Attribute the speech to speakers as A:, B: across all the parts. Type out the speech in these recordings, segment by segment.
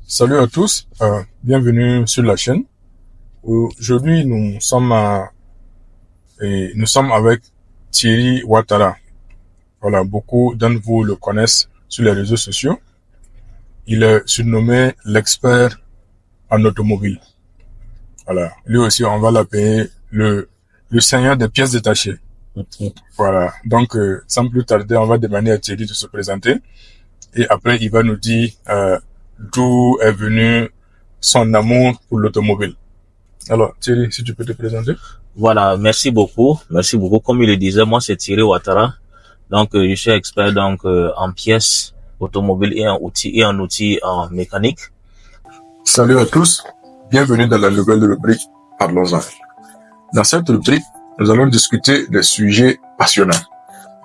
A: Salut à tous, bienvenue sur la chaîne. Aujourd'hui, nous sommes avec Thierry Ouattara. Voilà, beaucoup d'entre vous le connaissent sur les réseaux sociaux. Il est surnommé l'expert en automobile. Voilà, lui aussi, on va l'appeler le seigneur des pièces détachées. Voilà, donc sans plus tarder, on va demander à Thierry de se présenter et après, il va nous dire d'où est venu son amour pour l'automobile. Alors, Thierry, si tu peux te présenter.
B: Voilà, merci beaucoup. Merci beaucoup. Comme il le disait, moi, c'est Thierry Ouattara. Donc, je suis expert en pièces automobiles et en outils en mécanique.
A: Salut à tous. Bienvenue dans la nouvelle rubrique Parlons-en. Dans cette rubrique, nous allons discuter des sujets passionnants.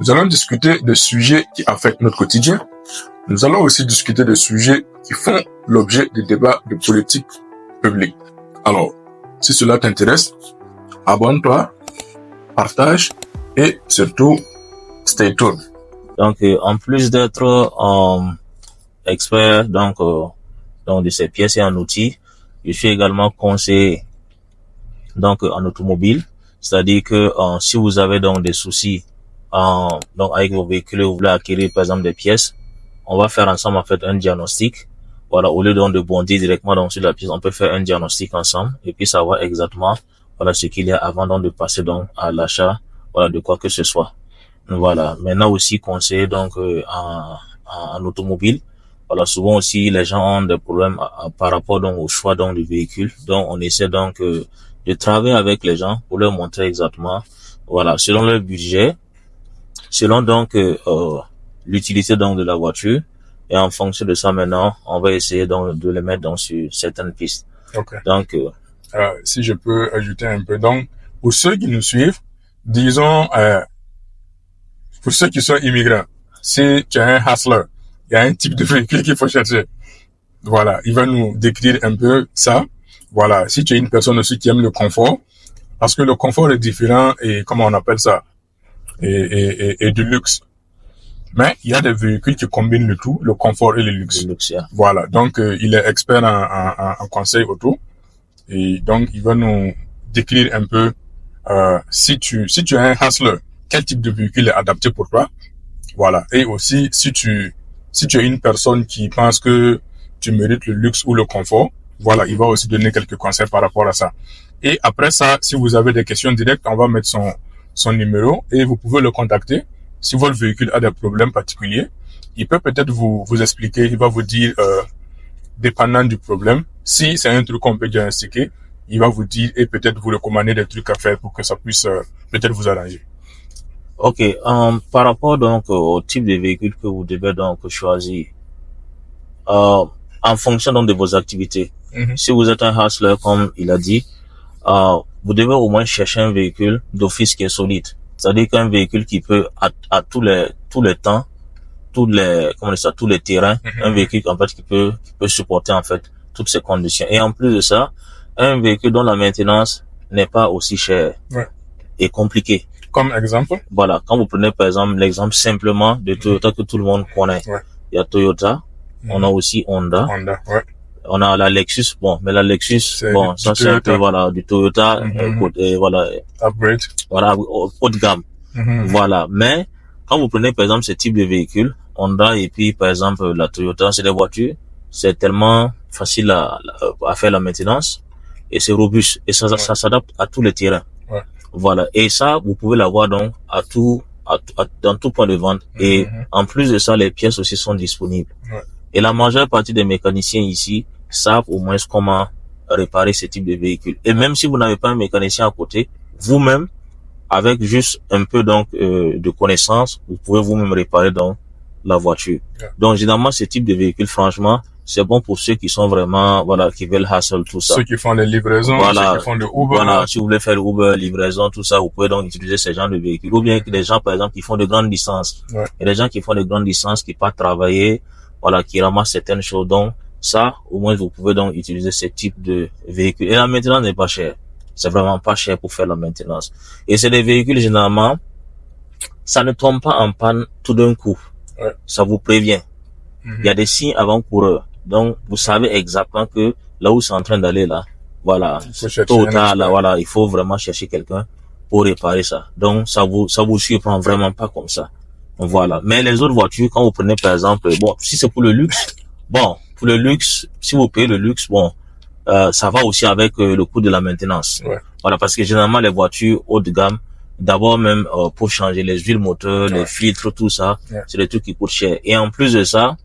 A: Nous allons discuter des sujets qui affectent notre quotidien. Nous allons aussi discuter des sujets qui font l'objet de débats de politique publique. Alors, si cela t'intéresse, abonne-toi, partage et surtout, stay tuned.
B: Donc, en plus d'être expert donc de ces pièces et en outils, je suis également conseiller donc en automobile. C'est-à-dire que si vous avez donc des soucis donc avec vos véhicules, vous voulez acquérir par exemple des pièces, on va faire ensemble en fait un diagnostic. Voilà, au lieu donc de bondir directement donc sur la pièce, on peut faire un diagnostic ensemble et puis savoir exactement voilà ce qu'il y a avant donc de passer donc à l'achat voilà de quoi que ce soit. Voilà, maintenant aussi conseiller donc en automobile. Voilà, souvent aussi les gens ont des problèmes par rapport donc au choix donc du véhicule. Donc on essaie donc de travailler avec les gens pour leur montrer exactement voilà selon leur budget, selon donc l'utilité donc de la voiture, et en fonction de ça maintenant on va essayer donc de les mettre donc sur certaines pistes.
A: Okay.
B: Donc
A: si je peux ajouter un peu, donc pour ceux qui nous suivent, disons pour ceux qui sont immigrants, si tu as un hustler, il y a un type de véhicule qu'il faut chercher. Voilà, il va nous décrire un peu ça. Voilà, si tu es une personne aussi qui aime le confort, parce que le confort est différent et comment on appelle ça, et du luxe. Mais il y a des véhicules qui combinent le tout, le confort et le luxe.
B: Le luxe, yeah.
A: Voilà, donc il est expert en conseil auto et donc il va nous décrire un peu si tu as un hustler, quel type de véhicule est adapté pour toi. Voilà, et aussi si tu es une personne qui pense que tu mérites le luxe ou le confort, voilà, il va aussi donner quelques conseils par rapport à ça. Et après ça, si vous avez des questions directes, on va mettre son numéro et vous pouvez le contacter. Si votre véhicule a des problèmes particuliers, il peut peut-être vous expliquer, il va vous dire, dépendant du problème, si c'est un truc qu'on peut diagnostiquer, il va vous dire et peut-être vous recommander des trucs à faire pour que ça puisse peut-être vous arranger.
B: Ok, par rapport donc au type de véhicule que vous devez donc choisir, en fonction donc de vos activités. Si vous êtes un hustler comme il a dit, vous devez au moins chercher un véhicule d'office qui est solide. C'est-à-dire qu'un véhicule qui peut à tous les temps, tous les terrains, un véhicule en fait qui peut supporter en fait toutes ces conditions. Et en plus de ça, un véhicule dont la maintenance n'est pas aussi chère et compliquée.
A: Comme exemple?
B: Voilà, quand vous prenez par exemple l'exemple simplement de Toyota que tout le monde connaît. Il y a Toyota, on a aussi Honda. On a la Lexus, bon, mais la Lexus, bon, ça c'est un peu, voilà, du Toyota, voilà.
A: Upgrade.
B: Voilà, haut de gamme. Voilà. Mais, quand vous prenez, par exemple, ce type de véhicule, Honda et puis, par exemple, la Toyota, c'est des voitures, c'est tellement facile à faire la maintenance et c'est robuste et ça s'adapte à tous les terrains. Voilà. Et ça, vous pouvez l'avoir donc dans tout point de vente. Et en plus de ça, les pièces aussi sont disponibles. Et la majeure partie des mécaniciens ici savent au moins comment réparer ce type de véhicule. Et même si vous n'avez pas un mécanicien à côté, vous-même, avec juste un peu donc de connaissances, vous pouvez vous-même réparer donc la voiture. Donc généralement, ce type de véhicule, franchement, c'est bon pour ceux qui sont vraiment, voilà, qui veulent hustle, tout ça.
A: Ceux qui font les livraisons,
B: voilà,
A: ceux qui font le Uber.
B: Voilà, si vous voulez faire le Uber, livraison, tout ça, vous pouvez donc utiliser ce genre de véhicules. Ou bien des gens, par exemple, qui font de grandes distances. Il y a des gens qui font de grandes distances, qui partent travailler, voilà, qui ramassent certaines choses. Donc, ça, au moins, vous pouvez donc utiliser ce type de véhicule. Et la maintenance n'est pas chère. C'est vraiment pas cher pour faire la maintenance. Et c'est des véhicules, généralement, ça ne tombe pas en panne tout d'un coup. Ça vous prévient. Il y a des signes avant-coureurs. Donc, vous savez exactement que là où c'est en train d'aller là, voilà,
A: Il faut chercher
B: tôt ou
A: un
B: tard, là,
A: expert.
B: voilà, il faut vraiment chercher quelqu'un pour réparer ça. Donc, ça vous surprend vraiment pas comme ça. Voilà. Mais les autres voitures, quand vous prenez par exemple, bon, si c'est pour le luxe, bon, pour le luxe, si vous payez le luxe, bon, ça va aussi avec le coût de la maintenance.
A: Ouais.
B: Voilà, parce que généralement les voitures haut de gamme, d'abord même pour changer les huiles moteurs, les filtres, tout ça, c'est des trucs qui coûtent cher. Et en plus de ça,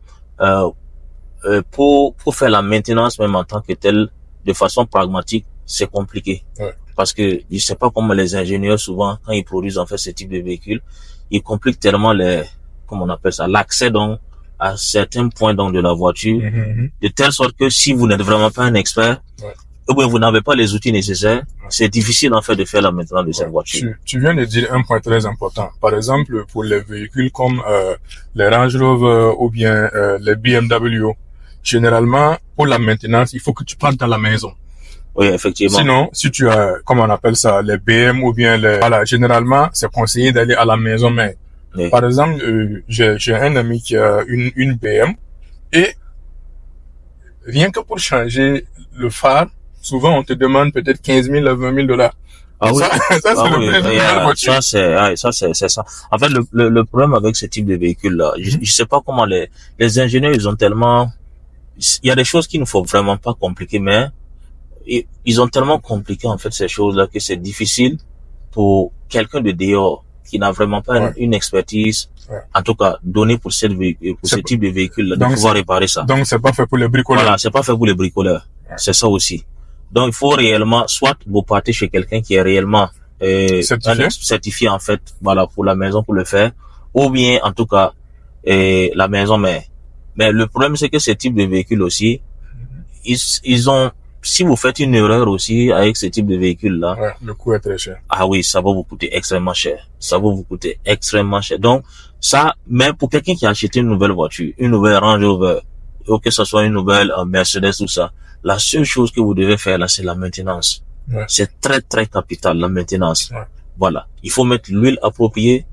B: pour faire la maintenance même en tant que telle, de façon pragmatique, c'est compliqué.
A: Ouais.
B: Parce que je sais pas comment les ingénieurs souvent, quand ils produisent en fait ce type de véhicules, ils compliquent tellement comment on appelle ça, l'accès donc à certains points donc de la voiture, de telle sorte que si vous n'êtes vraiment pas un expert, ou bien vous n'avez pas les outils nécessaires, c'est difficile en fait de faire la maintenance de cette voiture.
A: Tu viens de dire un point très important. Par exemple, pour les véhicules comme les Range Rover ou bien les BMW, généralement, pour la maintenance, il faut que tu partes dans la maison.
B: Oui, effectivement.
A: Sinon, si tu as, comment on appelle ça, les BM ou bien voilà, généralement, c'est conseillé d'aller à la maison mère.
B: Oui.
A: Par exemple, j'ai un ami qui a une BM et rien que pour changer le phare, souvent on te demande peut-être 15 000 à 20 000 $.
B: Ah oui.
A: Ça c'est le prix de la voiture.
B: C'est ça. En fait, le problème avec ce type de véhicule-là, je sais pas comment les ingénieurs, ils ont tellement, il y a des choses qu'il ne faut vraiment pas compliquer, mais ils ont tellement compliqué, en fait, ces choses-là que c'est difficile pour quelqu'un de dehors qui n'a vraiment pas une expertise, en tout cas, donnée pour ce type de véhicule-là, de pouvoir réparer ça.
A: Donc, c'est pas fait pour les bricoleurs.
B: Voilà, c'est pas fait pour les bricoleurs. C'est ça aussi. Donc, il faut réellement, soit vous partez chez quelqu'un qui est réellement certifié en fait, voilà, pour la maison pour le faire, ou bien en tout cas la maison mère. Mais le problème c'est que ce type de véhicule aussi, ils ont, si vous faites une erreur aussi avec ce type de véhicule là,
A: le coût est très cher.
B: Ah oui, ça va vous coûter extrêmement cher. Ça va vous coûter extrêmement cher. Donc ça, même pour quelqu'un qui a acheté une nouvelle voiture, une nouvelle Range Rover, ou que ce soit une nouvelle Mercedes, tout ça, la seule chose que vous devez faire là, c'est la maintenance. C'est très très capital, la maintenance. Voilà. Il faut mettre l'huile appropriée,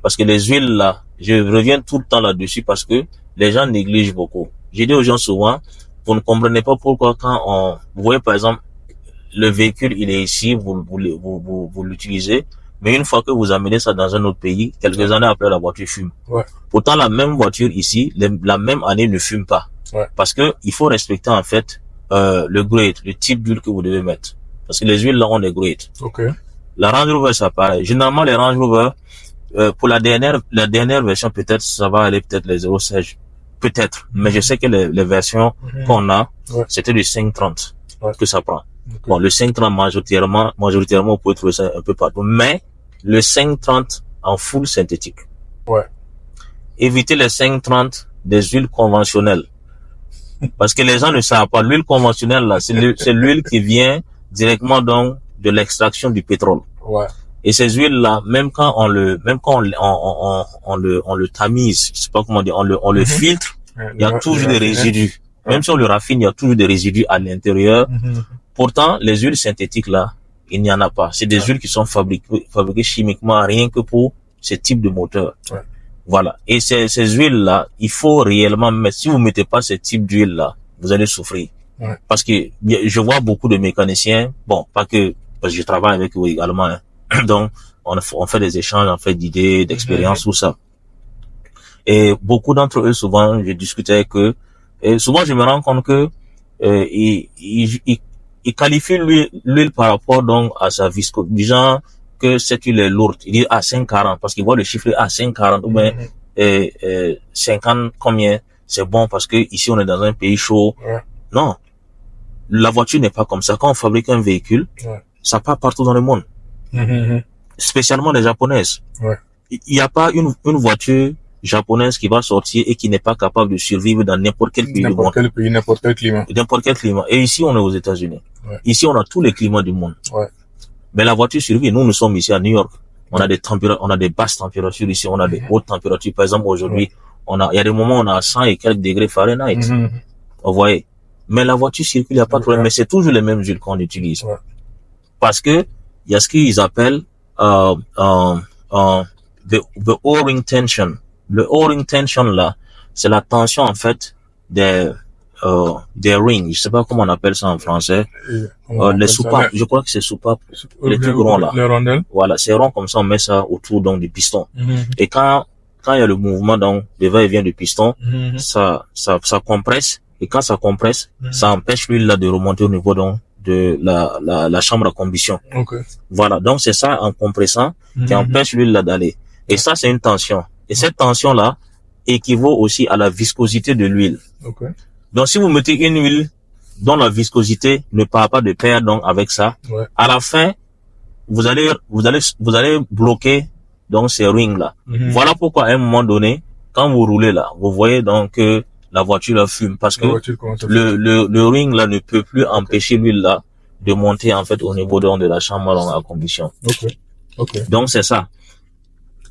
B: parce que les huiles là, je reviens tout le temps là-dessus parce que les gens négligent beaucoup. J'ai dit aux gens souvent, vous ne comprenez pas pourquoi quand vous voyez par exemple, le véhicule il est ici, vous l'utilisez, mais une fois que vous amenez ça dans un autre pays, quelques années après la voiture fume. Pourtant la même voiture ici, la même année ne fume pas. Parce que il faut respecter en fait le grade, le type d'huile que vous devez mettre. Parce que les huiles là ont des grades. La Range Rover ça pareil. Généralement les Range Rover, pour la dernière version peut-être ça va aller peut-être les 0,16. Peut-être. Mais je sais que les versions qu'on a, c'était du 530 que ça prend. Bon, le 530 majoritairement, vous pouvez trouver ça un peu partout. Mais le 530 en full synthétique. Évitez les 530 des huiles conventionnelles. Parce que les gens ne savent pas. L'huile conventionnelle, là, c'est l'huile qui vient directement donc de l'extraction du pétrole. Et ces huiles-là, même quand on le tamise, je sais pas comment dire, on le filtre, il y a toujours des résidus. Même si on le raffine, il y a toujours des résidus à l'intérieur. Pourtant, les huiles synthétiques là, il n'y en a pas. C'est des huiles qui sont fabriquées chimiquement rien que pour ce type de moteur. Voilà. Et ces huiles-là, il faut réellement mettre, si vous mettez pas ce type d'huile-là, vous allez souffrir. Parce que je vois beaucoup de mécaniciens, bon, parce que je travaille avec eux également, hein. Donc, on fait des échanges, on fait d'idées, d'expériences, tout ça. Et beaucoup d'entre eux, souvent, je discutais avec eux, et souvent je me rends compte que, ils qualifient l'huile par rapport donc à sa viscosité, disant que cette huile est lourde. Il dit 5,40 parce qu'il voit le chiffre 5,40 ou bien 50 combien, c'est bon parce que ici on est dans un pays chaud. Non, la voiture n'est pas comme ça. Quand on fabrique un véhicule, ça part partout dans le monde, spécialement les japonaises. Il n'y a pas une voiture japonaise qui va sortir et qui n'est pas capable de survivre dans n'importe quel pays du monde.
A: N'importe quel pays, n'importe quel climat.
B: N'importe quel climat. Et ici, on est aux États-Unis. Ici, on a tous les climats du monde. Mais la voiture survit. Nous sommes ici à New York. On a des basses températures ici. On a des hautes températures. Par exemple, aujourd'hui, il y a des moments où on a 100 et quelques degrés Fahrenheit. Vous voyez. Mais la voiture circule, il n'y a pas de problème. Mais c'est toujours les mêmes huiles qu'on utilise. Parce que, il y a ce qu'ils appellent, the O-ring tension. Le O-ring tension là, c'est la tension en fait des des rings, je sais pas comment on appelle ça en français, les soupapes, je crois que c'est soupapes, les trucs ronds là.
A: Les rondelles.
B: Voilà, c'est rond comme ça, on met ça autour donc du piston. Et quand il y a le mouvement donc de va-et-vient du piston, ça compresse, et quand ça compresse, ça empêche l'huile là de remonter au niveau donc de la chambre à combustion. Voilà, donc c'est ça en compressant qui empêche l'huile là d'aller. Et ça c'est une tension. Et cette tension là équivaut aussi à la viscosité de l'huile. Donc si vous mettez une huile dont la viscosité ne part pas de pair donc avec ça, à la fin vous allez bloquer donc ces rings là. Voilà pourquoi à un moment donné, quand vous roulez là, vous voyez donc que la voiture là fume parce que le ring là ne peut plus empêcher l'huile là de monter en fait au niveau donc de la chambre à combustion. Donc c'est ça.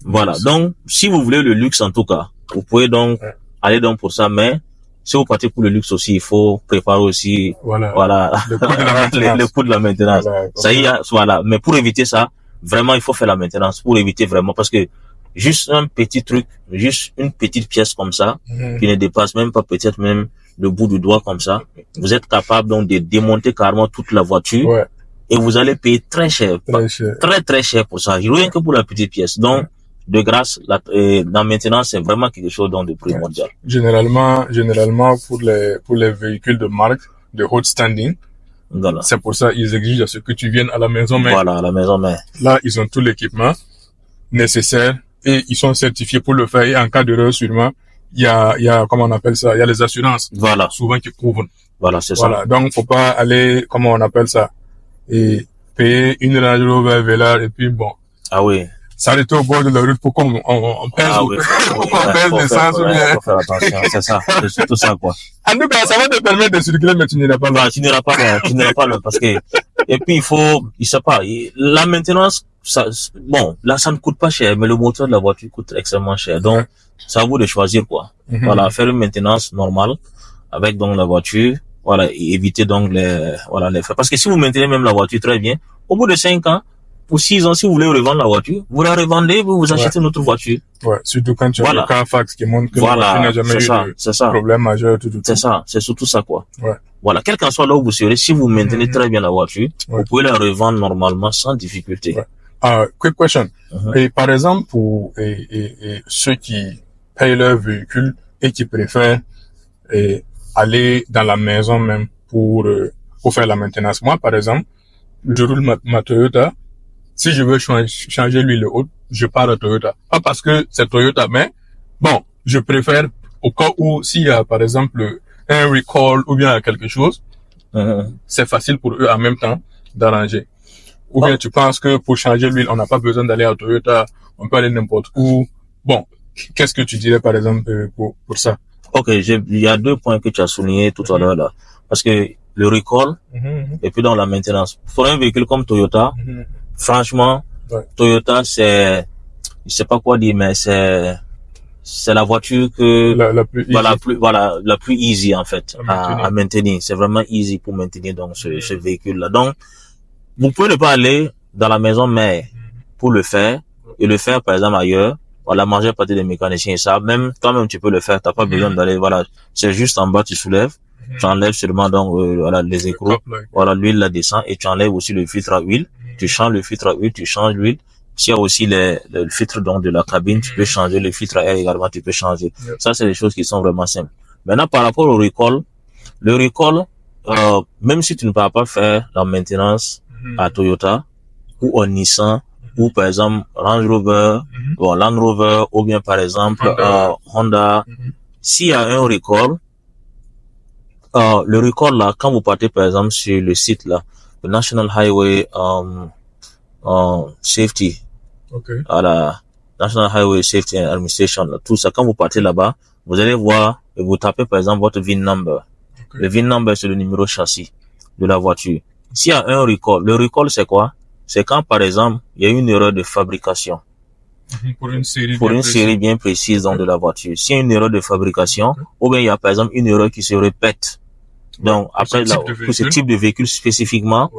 B: Voilà. Donc si vous voulez le luxe en tout cas, vous pouvez donc aller donc pour ça, mais si vous partez pour le luxe aussi, il faut préparer aussi le coût de la maintenance. Ça y est, voilà. Mais pour éviter ça, vraiment, il faut faire la maintenance pour éviter vraiment, parce que juste un petit truc, juste une petite pièce comme ça, qui ne dépasse même pas peut-être même le bout du doigt comme ça, vous êtes capable donc de démonter carrément toute la voiture et vous allez payer très cher, très cher pour ça, rien que pour la petite pièce. Donc, de grâce, la maintenance, c'est vraiment quelque chose donc de primordial.
A: Généralement, pour les véhicules de marque, de haut standing, c'est pour ça ils exigent à ce que tu viennes à la maison mère.
B: Voilà, à la maison mère.
A: Là, ils ont tout l'équipement nécessaire et ils sont certifiés pour le faire. Et en cas d'erreur, sûrement, il y a, comment on appelle ça, il y a les assurances.
B: Voilà.
A: Souvent qui couvrent.
B: Voilà, c'est ça.
A: Voilà. Donc, faut pas aller, comment on appelle ça, et payer une Range Rover Velar et puis bon.
B: Ah oui.
A: S'arrêter au bord de la route pour qu'on pèse, on pèse l'essence ou bien.
B: Faut faire attention, c'est ça. C'est surtout ça, quoi.
A: En tout cas, ça va te permettre de circuler, mais tu n'iras pas là.
B: Non, tu n'iras pas là, parce que, et puis il sait pas, la maintenance, ça, bon, là, ça ne coûte pas cher, mais le moteur de la voiture coûte extrêmement cher. Donc, c'est à vous de choisir, quoi. Voilà, faire une maintenance normale avec donc la voiture, voilà, et éviter donc les frais. Parce que si vous maintenez même la voiture très bien, au bout de 5 ans, pour 6 ans, si vous voulez revendre la voiture, vous la revendez, vous achetez une autre voiture.
A: Surtout quand tu as le Carfax qui montre que la voiture n'a jamais eu de problème majeur, tout.
B: C'est ça, c'est surtout ça, quoi. Voilà, quel qu'en soit là où vous serez, si vous maintenez très bien la voiture, vous pouvez la revendre normalement sans difficulté.
A: Quick question. Et par exemple, pour ceux qui payent leur véhicule et qui préfèrent aller dans la maison même pour faire la maintenance. Moi, par exemple, je roule ma Toyota. Si je veux changer l'huile haute, je pars à Toyota. Pas parce que c'est Toyota, mais bon, je préfère au cas où s'il y a par exemple un recall ou bien quelque chose, c'est facile pour eux en même temps d'arranger. Ou bien tu penses que pour changer l'huile, on n'a pas besoin d'aller à Toyota, on peut aller n'importe où. Bon, qu'est-ce que tu dirais par exemple pour ça?
B: Ok, il y a 2 points que tu as soulignés tout à l'heure là. Parce que le recall, et puis dans la maintenance. Pour un véhicule comme Toyota, franchement, Toyota, je sais pas quoi dire, mais c'est la voiture que, la plus easy, en fait, à maintenir. C'est vraiment easy pour maintenir, donc, ce véhicule-là. Donc, vous pouvez ne pas aller dans la maison mère pour le faire, et le faire, par exemple, ailleurs. La majeure partie des mécaniciens, ça, même, quand même, tu peux le faire. T'as pas besoin d'aller, c'est juste en bas, tu soulèves. Tu enlèves seulement, donc, les écrous. L'huile la descend, et tu enlèves aussi le filtre à huile. Tu changes le filtre à huile, tu changes l'huile. S'il y a aussi le filtre donc de la cabine, tu peux changer le filtre à air également, tu peux changer. Ça, c'est des choses qui sont vraiment simples. Maintenant, par rapport au recall, le recall, même si tu ne vas pas faire la maintenance à Toyota ou au Nissan ou par exemple Range Rover, Land Rover ou bien par exemple Honda, s'il y a un recall, le recall là, quand vous partez par exemple sur le site là, le National Highway Safety, National Highway Safety and Administration, là, tout ça, quand vous partez là-bas, vous allez voir et vous tapez par exemple votre VIN number. Le VIN number, c'est le numéro châssis de la voiture. S'il y a un recall, le recall c'est quoi? C'est quand par exemple il y a une erreur de fabrication. Pour une série bien précise donc de la voiture. S'il y a une erreur de fabrication, ou bien il y a par exemple une erreur qui se répète. Donc après pour ce type de véhicule spécifiquement,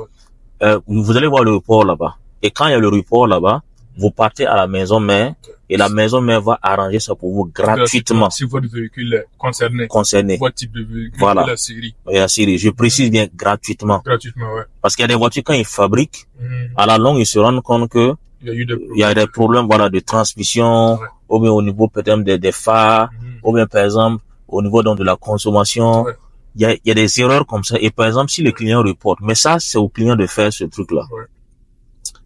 B: vous allez voir le report là-bas. Et quand il y a le report là-bas, vous partez à la maison mère et la maison mère va arranger ça pour vous gratuitement.
A: Si votre véhicule est concerné. Votre type de véhicule
B: voilà.
A: Et la série.
B: Et la série. Je précise bien gratuitement.
A: Gratuitement, ouais.
B: Parce qu'il y a des voitures quand ils fabriquent, à la longue ils se rendent compte que il y a des problèmes, voilà, de transmission, ouais. Ou bien au niveau peut-être des phares, ou bien par exemple au niveau donc de la consommation. Ouais. Il y a des erreurs comme ça. Et par exemple, si le client reporte, mais ça, c'est au client de faire ce truc-là. Ouais.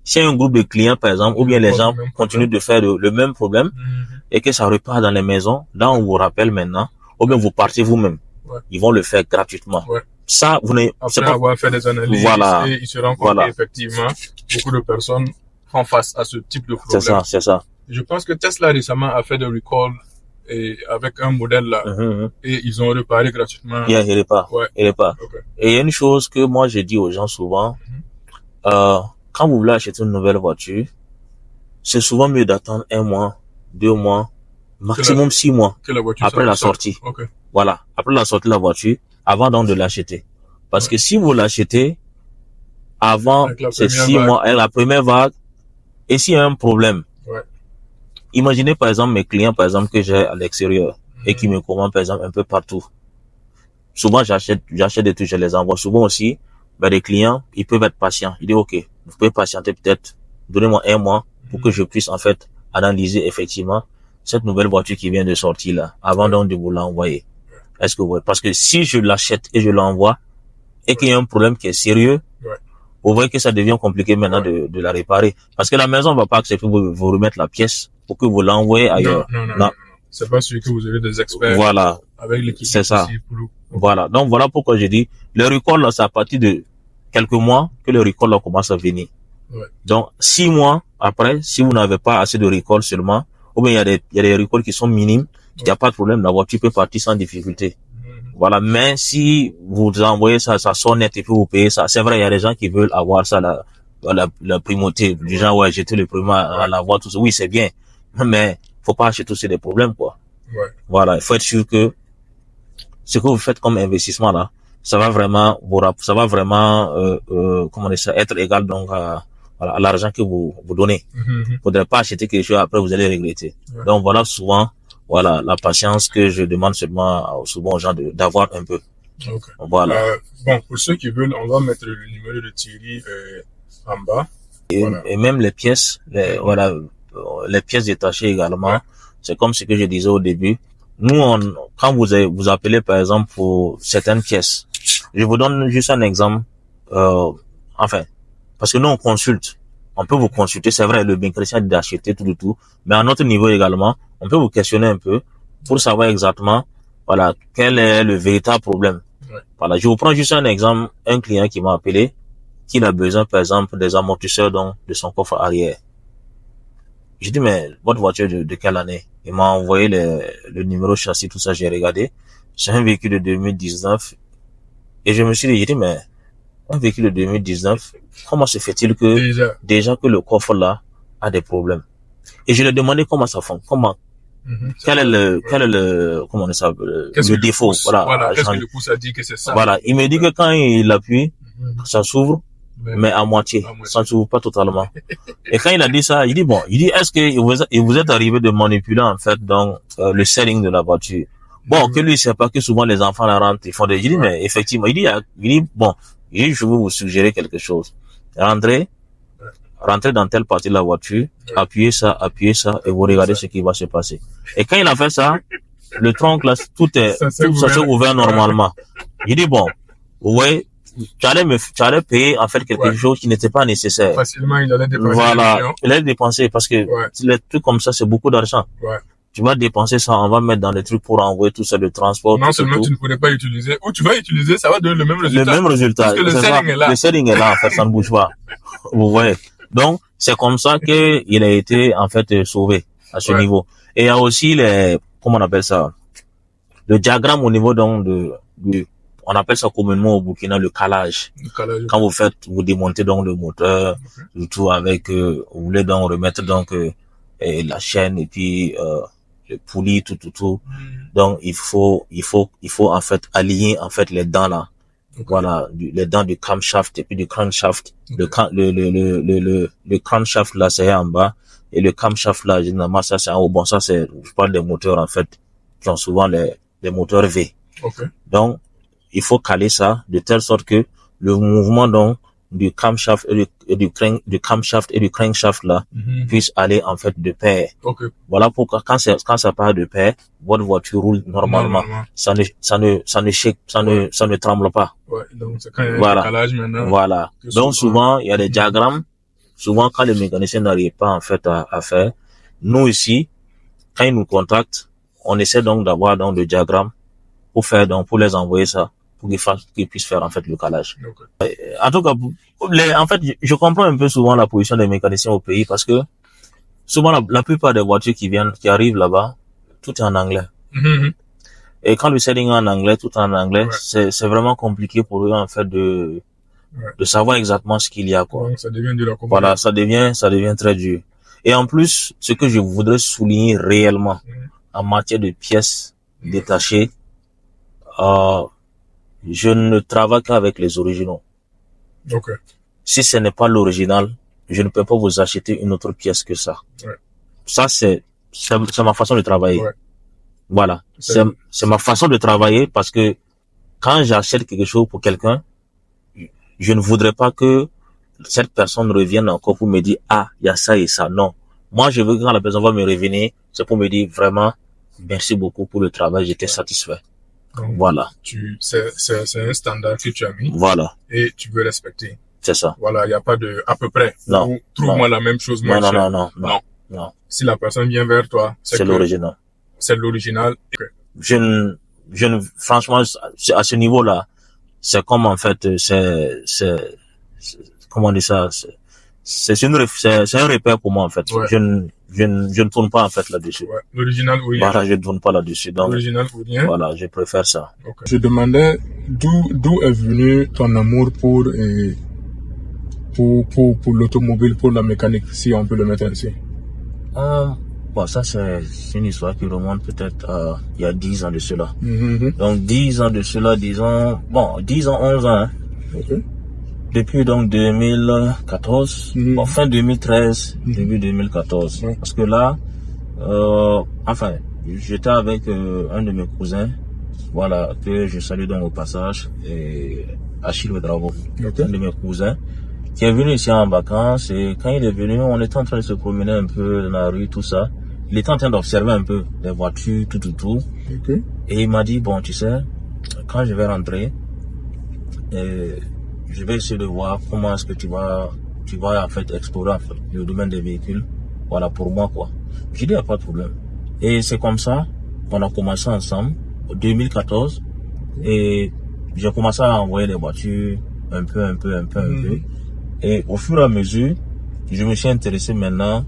B: Si un groupe de clients, par exemple, ou bien les gens continuent de faire le même problème, et que ça repart dans les maisons, là, on vous rappelle maintenant, ou bien vous partez vous-même. Ouais. Ils vont le faire gratuitement. Ouais. Ça, vous n'avez,
A: après avoir fait des analyses,
B: voilà.
A: Et ils se rendent compte qu'effectivement, beaucoup de personnes font face à ce type de problème.
B: C'est ça.
A: Je pense que Tesla récemment a fait des recalls et avec un modèle là, et ils ont réparé gratuitement.
B: Il répare.
A: Ouais.
B: Il répare. Okay. Et il y a une chose que moi je dis aux gens souvent, quand vous voulez acheter une nouvelle voiture, c'est souvent mieux d'attendre 1 mois, 2 mois, maximum 6 mois après la sortie.
A: Okay.
B: Voilà, après la sortie de la voiture, avant donc de l'acheter. Parce que si vous l'achetez avant ces 6 mois, avec la première vague, et s'il y a un problème, imaginez par exemple mes clients par exemple que j'ai à l'extérieur et qui me commandent par exemple un peu partout. Souvent j'achète des trucs, je les envoie. Souvent aussi, des clients, ils peuvent être patients. Ils disent ok, vous pouvez patienter peut-être, donnez-moi 1 mois pour que je puisse en fait analyser effectivement cette nouvelle voiture qui vient de sortir là, avant donc de vous l'envoyer. Est-ce que vous voyez? Parce que si je l'achète et je l'envoie et qu'il y a un problème qui est sérieux, vous voyez que ça devient compliqué maintenant de la réparer. Parce que la maison va pas accepter vous remettre la pièce pour que vous l'envoyez ailleurs.
A: Non. C'est pas sûr que vous avez des experts.
B: Voilà.
A: Avec l'équipe.
B: C'est ça. Voilà. Donc voilà pourquoi je dis, le recall là, c'est à partir de quelques mois que le recall là commence à venir. Ouais. Donc 6 mois après, si vous n'avez pas assez de recall seulement, ou bien il y a des recalls qui sont minimes, il n'y a pas de problème, la voiture peut partir sans difficulté. Voilà, mais si vous envoyez ça sort net et puis vous payez ça, c'est vrai, il y a des gens qui veulent avoir ça, la primauté, du genre, ouais, j'étais le premier à l'avoir, tout ça. Oui, c'est bien, mais faut pas acheter tous ces des problèmes, quoi.
A: Ouais.
B: Voilà, il faut être sûr que ce que vous faites comme investissement, là, ça va vraiment, comment on dit ça, être égal, donc, à l'argent que vous donnez. Faudrait pas acheter quelque chose, après vous allez regretter. Ouais. Donc voilà, souvent, voilà, la patience que je demande souvent aux gens d'avoir un peu.
A: Okay.
B: Voilà.
A: Bon, pour ceux qui veulent, on va mettre le numéro de Thierry en bas.
B: Et même les pièces, les pièces détachées également. Ouais. C'est comme ce que je disais au début. Nous, quand vous appelez par exemple pour certaines pièces, je vous donne juste un exemple. Parce que nous on consulte. On peut vous consulter, c'est vrai, le bien chrétien d'acheter tout, mais à notre niveau également, on peut vous questionner un peu pour savoir exactement, voilà, quel est le véritable problème. Ouais. Voilà, je vous prends juste un exemple, un client qui m'a appelé, qui a besoin, par exemple, des amortisseurs de son coffre arrière. J'ai dit, mais votre voiture de quelle année? Il m'a envoyé le numéro châssis, tout ça, j'ai regardé. C'est un véhicule de 2019. Et je me suis dit, mais un véhicule de 2019, comment se fait-il que déjà que le coffre là a des problèmes? Et je lui ai demandé comment ça fonctionne, quel est le comment on dit ça, le défaut,
A: voilà, qu'est-ce que le pouce a dit que c'est ça?
B: Voilà, il me dit que quand il appuie, ça s'ouvre, mais à moitié, ça ne s'ouvre pas totalement. Et quand il a dit ça, il dit est-ce que il vous est arrivé de manipuler en fait donc le setting de la voiture? Bon, que lui il sait pas que souvent les enfants la rentrent, ils font des, je dis mais effectivement, il dit bon, je vais vous suggérer quelque chose. Rentrez dans telle partie de la voiture, appuyez ça, et vous regardez ce qui va se passer. Et quand il a fait ça, le tronc là, tout s'est ouvert normalement. Il dit bon, ouais, tu allais payer en fait quelque chose qui n'était pas nécessaire.
A: Facilement, il allait dépenser.
B: Voilà, il allait dépenser parce que les trucs comme ça, c'est beaucoup d'argent. Ouais. Tu vas dépenser ça, on va mettre dans des trucs pour envoyer tout ça de transport.
A: Non seulement tu ne pourrais pas utiliser, ou tu vas utiliser, ça va donner le même résultat.
B: Le même résultat. Parce que
A: le setting est là.
B: Le setting est là, en fait, ça ne bouge pas. Vous voyez. Donc, c'est comme ça que il a été, en fait, sauvé à ce niveau. Et il y a aussi comment on appelle ça? Le diagramme au niveau, donc, on appelle ça communément au Burkina le calage. Quand vous démontez donc le moteur, tout avec, vous voulez donc remettre donc, la chaîne et puis, le poulie, tout. Donc, il faut en fait aligner en fait les dents là. Voilà, les dents du camshaft et puis du crankshaft. Le crankshaft là, c'est en bas. Et le camshaft là, généralement, ça c'est en haut. Bon, ça c'est, je parle des moteurs en fait, qui ont souvent les moteurs V.
A: Ok.
B: Donc, il faut caler ça de telle sorte que le mouvement donc du camshaft et du camshaft et du crankshaft là puisse aller en fait de pair.
A: Ok.
B: Voilà pourquoi quand ça part de pair, votre voiture roule normalement. Ça ne shake, ça ne tremble pas.
A: Ouais, donc c'est quand il y a
B: Voilà.
A: un décalage maintenant.
B: Voilà. Donc souvent, il y a des diagrammes. Souvent, quand les mécaniciens n'arrivent pas en fait à faire, nous ici, quand ils nous contactent, on essaie donc d'avoir donc le diagramme pour les envoyer ça, pour qu'ils puissent faire en fait le calage.
A: Okay.
B: En tout cas, en fait, je comprends un peu souvent la position des mécaniciens au pays parce que souvent la plupart des voitures qui arrivent là-bas, tout est en anglais. Et quand le setting est en anglais, tout est en anglais, c'est vraiment compliqué pour eux en fait de savoir exactement ce qu'il y a, quoi.
A: Donc, ça devient dur à comprendre.
B: Voilà, ça devient très dur. Et en plus, ce que je voudrais souligner réellement en matière de pièces détachées, je ne travaille qu'avec les originaux.
A: Okay.
B: Si ce n'est pas l'original, je ne peux pas vous acheter une autre pièce que ça.
A: Ouais.
B: Ça, c'est ma façon de travailler.
A: Ouais.
B: Voilà. C'est ma façon de travailler parce que quand j'achète quelque chose pour quelqu'un, je ne voudrais pas que cette personne revienne encore pour me dire, ah, il y a ça et ça. Non. Moi, je veux que quand la personne va me revenir, c'est pour me dire vraiment, merci beaucoup pour le travail, j'étais satisfait.
A: Donc,
B: voilà.
A: C'est un standard que tu as mis.
B: Voilà.
A: Et tu veux respecter.
B: C'est ça.
A: Voilà, il n'y a pas de à peu près.
B: Non.
A: Trouve-moi la même chose, moi.
B: Non.
A: Si la personne vient vers toi,
B: c'est l'original.
A: C'est l'original.
B: Franchement, à ce niveau-là, c'est comme en fait, comment on dit ça, c'est un repère pour moi en fait.
A: Ouais.
B: Je ne tourne pas en fait là-dessus.
A: Ouais. L'original ou rien.
B: Voilà, je ne tourne pas là-dessus. Donc,
A: l'original ou rien.
B: Voilà, je préfère ça.
A: Okay. Je demandais d'où est venu ton amour pour l'automobile, pour la mécanique, si on peut le mettre ainsi.
B: Bon, ça c'est une histoire qui remonte peut-être il y a 10 ans de cela. Donc 10 ans de cela, disons, 10 ans, 11 ans. Hein.
A: Okay.
B: Depuis donc 2014, fin 2013, début 2014.
A: Ouais.
B: Parce que là, j'étais avec un de mes cousins, voilà, que je salue donc au passage, et Achille Ouedraogo, un de mes cousins, qui est venu ici en vacances, et quand il est venu, on était en train de se promener un peu dans la rue, tout ça. Il était en train d'observer un peu les voitures, tout.
A: Okay.
B: Et il m'a dit, bon, tu sais, quand je vais rentrer, je vais essayer de voir comment est-ce que tu vas en fait explorer en fait, le domaine des véhicules. Voilà, pour moi, quoi. J'ai dit, il n'y a pas de problème. Et c'est comme ça qu'on a commencé ensemble, en 2014, et j'ai commencé à envoyer des voitures un peu. Et au fur et à mesure, je me suis intéressé maintenant,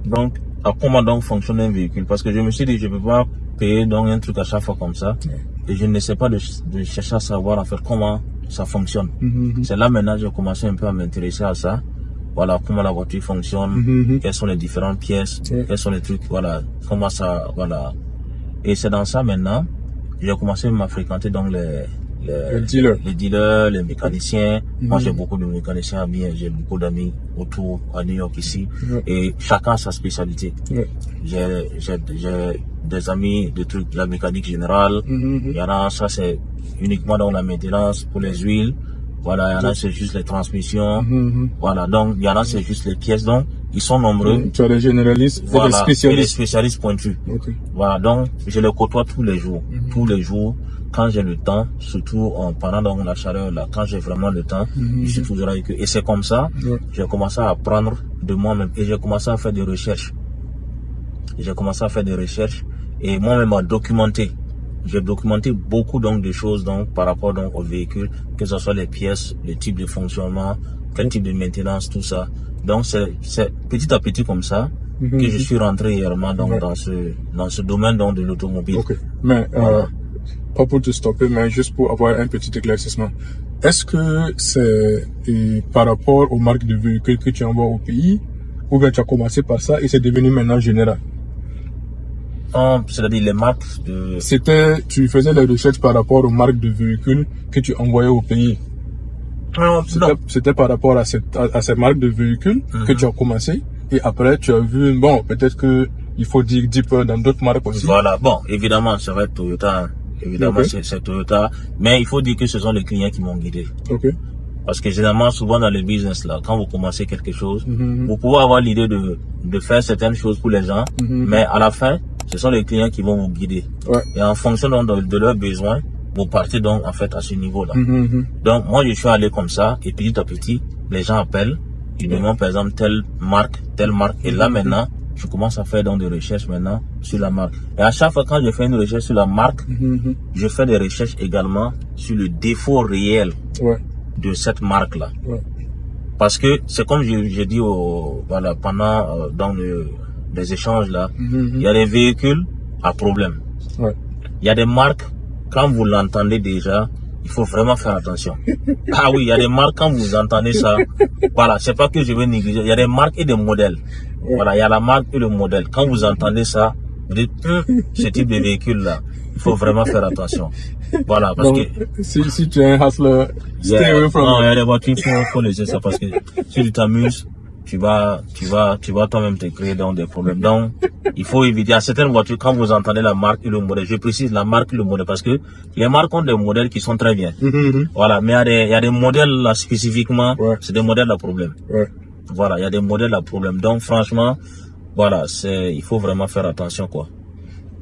B: donc, à comment donc fonctionne un véhicule. Parce que je me suis dit, je ne peux pas payer donc un truc à chaque fois comme ça. Et je n'essaie pas de chercher à savoir en fait comment ça fonctionne. C'est là maintenant que j'ai commencé un peu à m'intéresser à ça. Voilà, comment la voiture fonctionne, quelles sont les différentes pièces, quels sont les trucs, voilà, comment ça, voilà. Et c'est dans ça maintenant, j'ai commencé à fréquenter donc les dealers, les mécaniciens. Moi, j'ai beaucoup de mécaniciens amis, j'ai beaucoup d'amis autour à New York ici. Et chacun a sa spécialité. J'ai des amis de trucs de la mécanique générale. Il y en a, ça c'est uniquement dans la maintenance pour les huiles. Voilà, il y en a, c'est juste les transmissions. Voilà, donc il y en a, c'est juste les pièces. Donc, ils sont nombreux.
A: Tu as les généralistes et les spécialistes.
B: Et les spécialistes pointus. Voilà, donc je les côtoie tous les jours. Tous les jours, quand j'ai le temps, surtout pendant donc la chaleur, là, quand j'ai vraiment le temps, je suis toujours avec eux. Et c'est comme ça, j'ai commencé à apprendre de moi-même. Et j'ai commencé à faire des recherches. Et moi-même à documenter. J'ai documenté beaucoup donc de choses donc par rapport donc au véhicule, que ce soit les pièces, le type de fonctionnement, quel type de maintenance, tout ça. Donc c'est petit à petit comme ça que je suis rentré réellement donc dans ce domaine donc de l'automobile.
A: Ok. Mais pas pour te stopper, mais juste pour avoir un petit éclaircissement. Est-ce que c'est par rapport aux marques de véhicules que tu envoies au pays, ou bien tu as commencé par ça et c'est devenu maintenant général?
B: C'est-à-dire les marques de...
A: Tu faisais les recherches par rapport aux marques de véhicules que tu envoyais au pays.
B: Non.
A: C'était par rapport à ces marques de véhicules que tu as commencé, Et après, tu as vu, bon, peut-être que il faut dire deeper dans d'autres marques aussi.
B: Voilà. Bon, évidemment, ça va être Toyota. Hein. Évidemment,
A: Ok.
B: c'est Toyota. Mais il faut dire que ce sont les clients qui m'ont guidé.
A: Ok.
B: Parce que généralement, souvent dans le business, là, quand vous commencez quelque chose,
A: Mhm.
B: vous pouvez avoir l'idée de faire certaines choses pour les gens,
A: Mhm.
B: mais à la fin, ce sont les clients qui vont vous guider.
A: Ouais.
B: Et en fonction donc, de leurs besoins, vous partez donc en fait à ce niveau-là.
A: Mhm.
B: Donc moi, je suis allé comme ça, et petit à petit, les gens appellent, ils demandent par exemple telle marque, et là maintenant, je commence à faire donc des recherches maintenant sur la marque. Et à chaque fois quand je fais une recherche sur la marque,
A: Mhm.
B: je fais des recherches également sur le défaut réel
A: Ouais.
B: de cette marque-là.
A: Ouais.
B: Parce que c'est comme j'ai dit voilà, pendant dans les échanges là,
A: Mhm.
B: il y a des véhicules à problème.
A: Ouais.
B: Il y a des marques, quand vous l'entendez déjà, il faut vraiment faire attention. Ah oui, il y a des marques, quand vous entendez ça, voilà, c'est pas que je vais négliger, il y a des marques et des modèles.
A: Ouais.
B: Voilà, il y a la marque et le modèle. Quand vous entendez ça, vous dites, ce type de véhicule-là, il faut vraiment faire attention. Voilà, parce
A: Donc,
B: que...
A: si tu es un hustler, stay away from
B: Non, il y a
A: it.
B: des voitures, faut laisser ça parce que si tu t'amuses, tu vas toi-même te créer dans des problèmes. Donc, il faut éviter. Il y a certaines voitures, quand vous entendez la marque et le modèle, je précise la marque et le modèle parce que les marques ont des modèles qui sont très bien.
A: Mhm.
B: Voilà, mais il y a des modèles là spécifiquement,
A: Ouais.
B: c'est des modèles à problème.
A: Ouais.
B: Voilà, il y a des modèles à problème. Donc, franchement, voilà, il faut vraiment faire attention, quoi.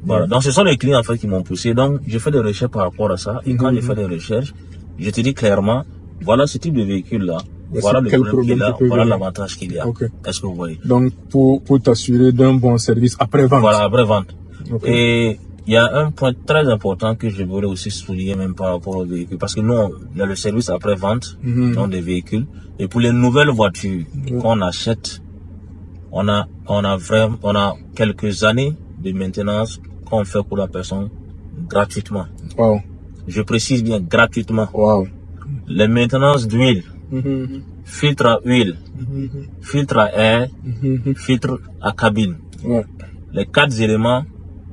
B: Voilà. Donc, ce sont les clients, en fait, qui m'ont poussé. Donc, je fais des recherches par rapport à ça. Et quand je fais des recherches, je te dis clairement, voilà ce type de véhicule-là.
A: Mais
B: Voilà le
A: quel
B: problème qu'il
A: problème
B: a.
A: tu peux
B: Voilà
A: gérer.
B: l'avantage qu'il y a.
A: Ok.
B: Est-ce que vous voyez?
A: Donc, pour t'assurer d'un bon service après-vente.
B: Voilà, après vente.
A: Ok.
B: Et il y a un point très important que je voulais aussi souligner même par rapport aux véhicules. Parce que nous, il y a le service après-vente
A: Mhm.
B: dans des véhicules. Et pour les nouvelles voitures qu'on achète, on a quelques années de maintenance qu'on fait pour la personne gratuitement.
A: Wow.
B: Je précise bien gratuitement.
A: Wow.
B: Les maintenances d'huile,
A: Mhm.
B: filtre à huile,
A: Mhm.
B: filtre à air,
A: Mhm.
B: filtre à cabine.
A: Ouais.
B: Les 4 éléments,